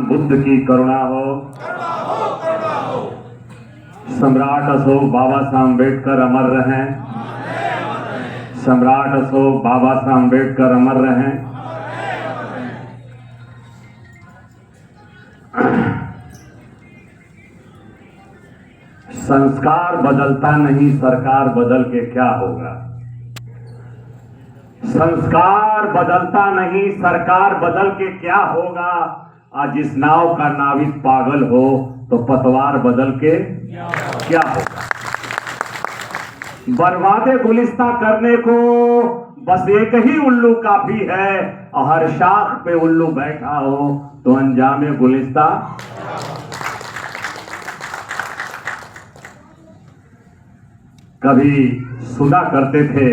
बुद्ध की करुणा हो। सम्राट अशोक बाबा साहब अम्बेडकर अमर रहें। सम्राट अशोक बाबा साहब अम्बेडकर अमर रहें। संस्कार बदलता नहीं, सरकार बदल के क्या होगा। संस्कार बदलता नहीं, सरकार बदल के क्या होगा। आज इस नाव का नाविक पागल हो तो पतवार बदल के क्या होगा। बर्बादे गुलिस्तां करने को बस एक ही उल्लू काफी है, और हर शाख पे उल्लू बैठा हो तो अंजामे गुलिस्तां। कभी सुना करते थे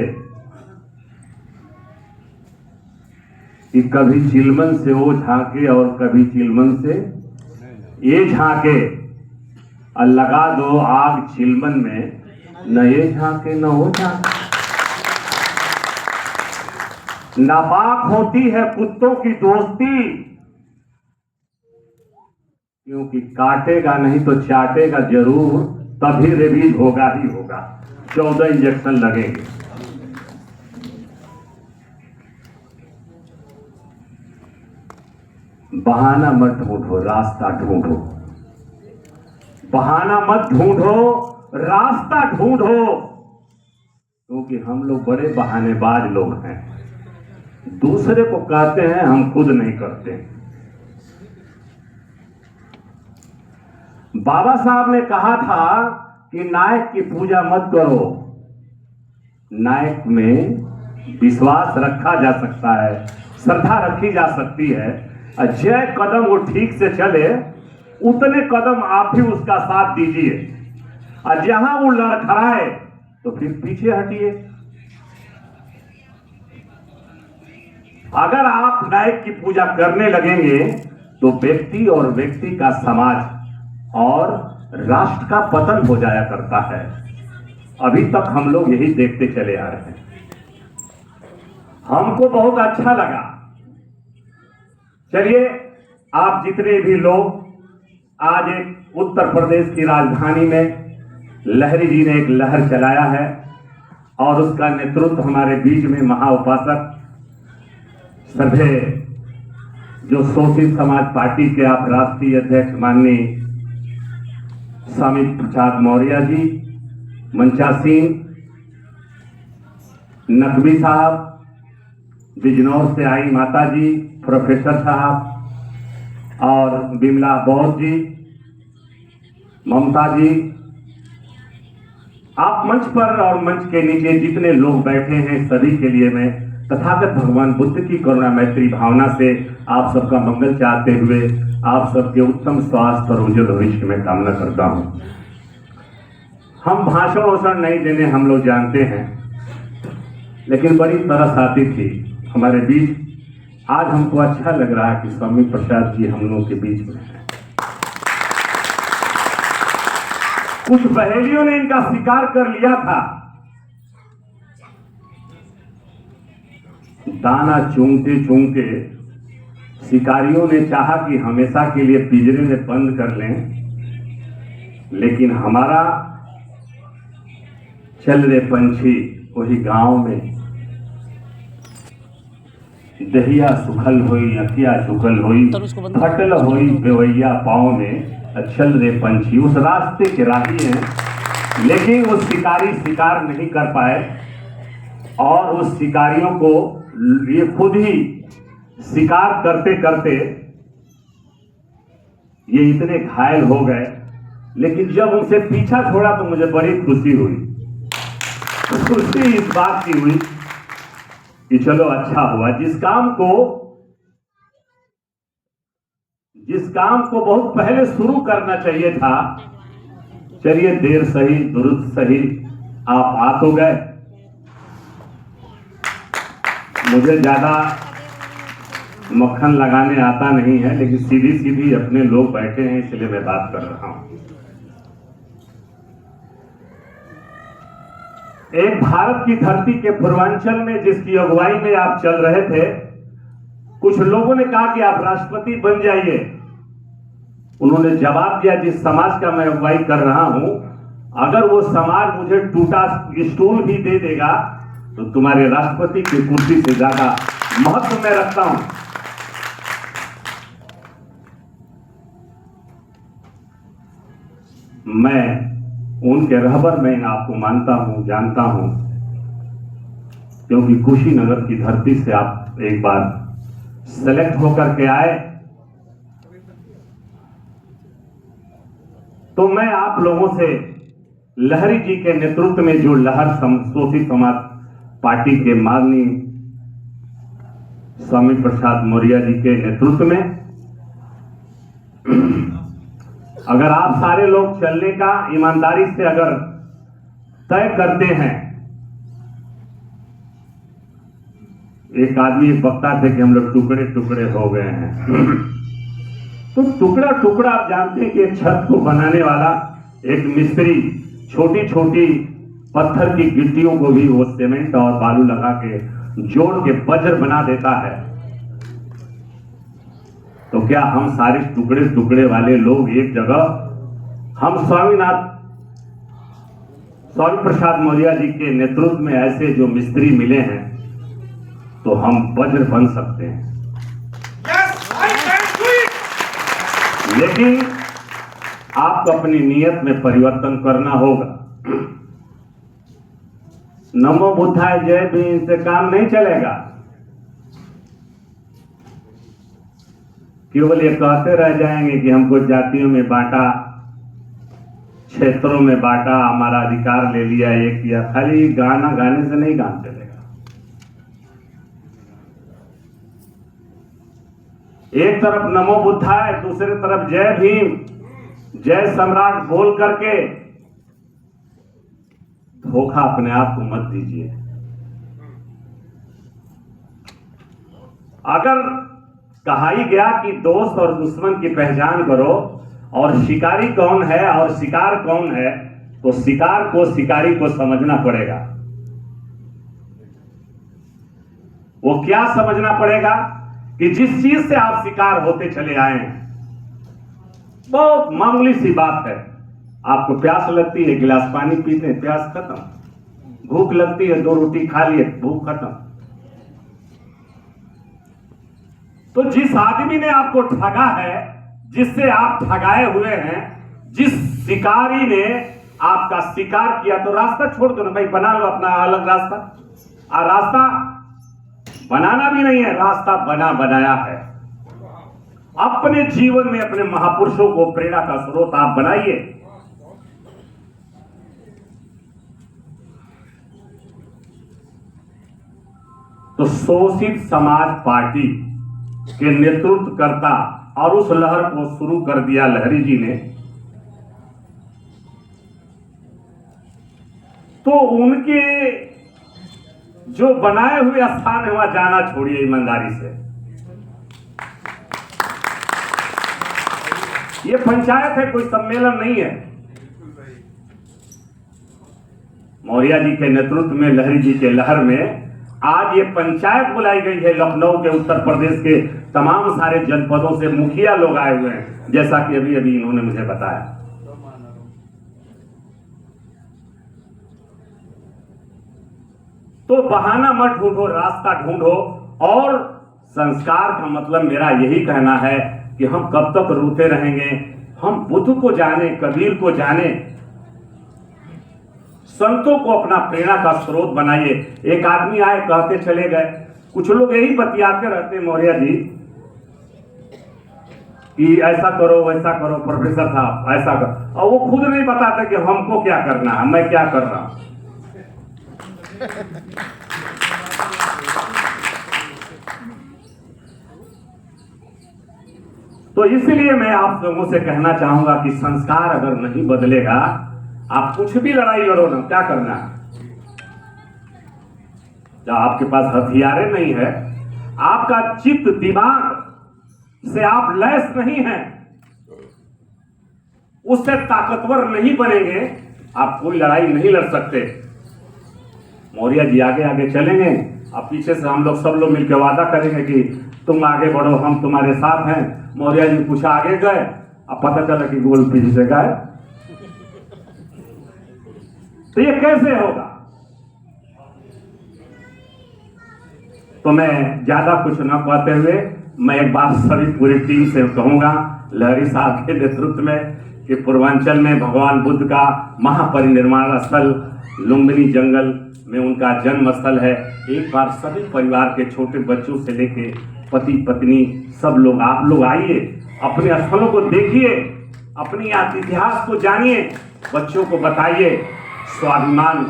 कि कभी चिलमन से वो झांके और कभी चिलमन से ये झांके, और लगा दो आग चिलमन में, न ये झांके न वो झांके। नापाक होती है कुत्तों की दोस्ती, क्योंकि काटेगा नहीं तो चाटेगा जरूर, तभी रेबीज होगा ही होगा। 14 इंजेक्शन लगेंगे। बहाना मत ढूंढो, रास्ता ढूंढो। बहाना मत ढूंढो, रास्ता ढूंढो, क्योंकि हम लोग बड़े बहानेबाज लोग हैं। दूसरे को कहते हैं, हम खुद नहीं करते। बाबा साहब ने कहा था कि नायक की पूजा मत करो। नायक में विश्वास रखा जा सकता है, श्रद्धा रखी जा सकती है। जय कदम वो ठीक से चले, उतने कदम आप भी उसका साथ दीजिए, और जहां वो लड़खड़ाए तो फिर पीछे हटिए। अगर आप नायक की पूजा करने लगेंगे तो व्यक्ति और व्यक्ति का समाज और राष्ट्र का पतन हो जाया करता है। अभी तक हम लोग यही देखते चले आ रहे हैं। हमको बहुत अच्छा लगा। चलिए, आप जितने भी लोग, आज एक उत्तर प्रदेश की राजधानी में लहरी जी ने एक लहर चलाया है, और उसका नेतृत्व हमारे बीच में महाउपासक सभे, जो शोषित समाज पार्टी के आप राष्ट्रीय अध्यक्ष माननीय स्वामी प्रसाद मौर्य जी, मंचा सिंह, नकवी साहब, बिजनौर से आई माता जी, प्रोफेसर साहब, और बिमला बौद्ध जी, ममता जी, आप मंच पर और मंच के नीचे जितने लोग बैठे हैं, सभी के लिए मैं तथागत भगवान बुद्ध की करुणा मैत्री भावना से आप सबका मंगल चाहते हुए आप सबके उत्तम स्वास्थ्य और उज्जवल भविष्य में कामना करता हूं। हम भाषण वषण नहीं देने हम लोग जानते हैं, लेकिन बड़ी तरस आती थी हमारे बीच। आज हमको अच्छा लग रहा है कि स्वामी प्रसाद जी हम लोगों के बीच में हैं। कुछ पहेलियों ने इनका शिकार कर लिया था। दाना चूंघते चूंघते शिकारियों ने चाहा कि हमेशा के लिए पिंजरे में बंद कर लें, लेकिन हमारा चल रे पंछी वही गांव में, दहिया सुखल होई अखिया चुकल होई, फटल होई बेवैया पाँव में, चल रे पंछी। उस रास्ते के राही हैं, लेकिन वो शिकारी शिकार नहीं कर पाए, और उस शिकारियों को ये खुद ही शिकार करते करते ये इतने घायल हो गए। लेकिन जब उनसे पीछा छोड़ा तो मुझे बड़ी खुशी हुई। खुशी इस बात की हुई कि चलो अच्छा हुआ। जिस काम को बहुत पहले शुरू करना चाहिए था, चलिए देर सही दुरुस्त सही आप आ तो गए। मुझे ज्यादा मक्खन लगाने आता नहीं है, लेकिन सीधी सीधी अपने लोग बैठे हैं इसलिए मैं बात कर रहा हूं। एक भारत की धरती के पूर्वांचल में जिसकी अगुवाई में आप चल रहे थे, कुछ लोगों ने कहा कि आप राष्ट्रपति बन जाइए। उन्होंने जवाब दिया, जिस समाज का मैं अगुवाई कर रहा हूं, अगर वो समाज मुझे टूटा स्टूल भी दे देगा तो तुम्हारे राष्ट्रपति की कुर्सी से ज्यादा महत्व मैं रखता हूं। मैं उनके रहबर में आपको मानता हूं, जानता हूं, क्योंकि कुशीनगर की धरती से आप एक बार सेलेक्ट होकर के आए। तो मैं आप लोगों से लहरी जी के नेतृत्व में जो लहर शोषित समाज पार्टी के माननीय स्वामी प्रसाद मौर्य जी के नेतृत्व में, अगर आप सारे लोग चलने का ईमानदारी से अगर तय करते हैं, एक आदमी एक वक्ता थे कि हम लोग टुकड़े टुकड़े हो गए हैं। तो टुकड़ा टुकड़ा आप जानते हैं कि एक छत को बनाने वाला एक मिस्त्री छोटी छोटी पत्थर की गिट्टियों को भी वो सीमेंट और बालू लगा के जोड़ के वज्र बना देता है। तो क्या हम सारे टुकड़े टुकड़े वाले लोग एक जगह, हम स्वामी प्रसाद मौर्य जी के नेतृत्व में ऐसे जो मिस्त्री मिले हैं, तो हम वज्र बन सकते हैं। लेकिन आपको अपनी नियत में परिवर्तन करना होगा। नमो बुद्धाय जय भी इनसे काम नहीं चलेगा। केवल ये कहते रह जाएंगे कि हमको जातियों में बांटा, क्षेत्रों में बांटा, हमारा अधिकार ले लिया, ये किया। खाली गाना गाने से नहीं काम चलेगा। एक तरफ नमो बुद्धाय, दूसरी तरफ जय भीम, जय सम्राट बोल करके धोखा अपने आप को मत दीजिए। अगर कहा ही गया कि दोस्त और दुश्मन की पहचान करो और शिकारी कौन है और शिकार कौन है, तो शिकार को शिकारी को समझना पड़ेगा। वो क्या समझना पड़ेगा कि जिस चीज से आप शिकार होते चले आए हैं, बहुत मामूली सी बात है। आपको प्यास लगती है, गिलास पानी पीते हैं, प्यास खत्म। भूख लगती है, 2 रोटी खा लिए, भूख खत्म। तो जिस आदमी ने आपको ठगा है, जिससे आप ठगाए हुए हैं, जिस शिकारी ने आपका शिकार किया, तो रास्ता छोड़ दो ना भाई, बना लो अपना अलग रास्ता। रास्ता बनाना भी नहीं है, रास्ता बनाया है। अपने जीवन में अपने महापुरुषों को प्रेरणा का स्रोत आप बनाइए। तो शोषित समाज पार्टी के नेतृत्व करता और उस लहर को शुरू कर दिया लहरी जी ने, तो उनके जो बनाए हुए स्थान है वहां जाना छोड़िए ईमानदारी से। ये पंचायत है, कोई सम्मेलन नहीं है। मौर्य जी के नेतृत्व में लहरी जी के लहर में आज ये पंचायत बुलाई गई है। लखनऊ के, उत्तर प्रदेश के तमाम सारे जनपदों से मुखिया लोग आए हुए हैं, जैसा कि अभी अभी इन्होंने मुझे बताया। तो बहाना मत ढूंढो, रास्ता ढूंढो। और संस्कार का मतलब मेरा यही कहना है कि हम कब तक रोते रहेंगे। हम बुद्ध को जाने, कबीर को जाने, संतों को अपना प्रेरणा का स्रोत बनाइए। एक आदमी आए, कहते चले गए। कुछ लोग यही बतियाते रहते मौर्य जी कि ऐसा करो, वैसा करो, प्रोफेसर साहब ऐसा करो, और वो खुद नहीं बताते कि हमको क्या करना है, मैं क्या कर रहा हूं। तो इसलिए मैं आप लोगों से कहना चाहूंगा कि संस्कार अगर नहीं बदलेगा, आप कुछ भी लड़ाई लड़ो ना, क्या करना है। जब आपके पास हथियारें नहीं है, आपका चित्त दिमाग से आप लैस नहीं है, उससे ताकतवर नहीं बनेंगे, आप कोई लड़ाई नहीं लड़ सकते। मौर्य जी आगे आगे चलेंगे, अब पीछे से हम लोग सब लोग मिलकर वादा करेंगे कि तुम आगे बढ़ो, हम तुम्हारे साथ हैं। मौर्य जी कुछ आगे गए, अब पता चला कि गोल पीछे से गाय, तो ये कैसे होगा? तो मैं ज्यादा कुछ न कहते हुए मैं एक बात सभी पूरी टीम से कहूंगा, लहरी साहब के नेतृत्व में, कि पूर्वांचल में भगवान बुद्ध का महापरिनिर्वाण स्थल लुम्बिनी जंगल में उनका जन्म स्थल है। एक बार सभी परिवार के छोटे बच्चों से लेके पति पत्नी सब लोग, आप लोग आइए, अपने स्थलों को देखिए, अपनी इतिहास को जानिए, बच्चों को बताइए। स्वाभिमान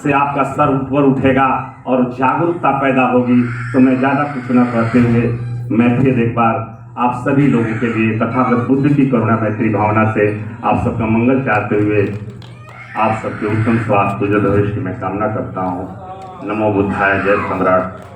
से आपका सर ऊपर उठेगा और जागरूकता पैदा होगी। तो मैं ज्यादा कुछ न कहते हुए मैं फिर एक बार आप सभी लोगों के लिए तथागत बुद्ध की करुणा मैत्री भावना से आप सबका मंगल चाहते हुए आप सबके उत्तम स्वास्थ्य भविष्य की मैं कामना करता हूँ। नमो बुद्धाय, जय सम्राट।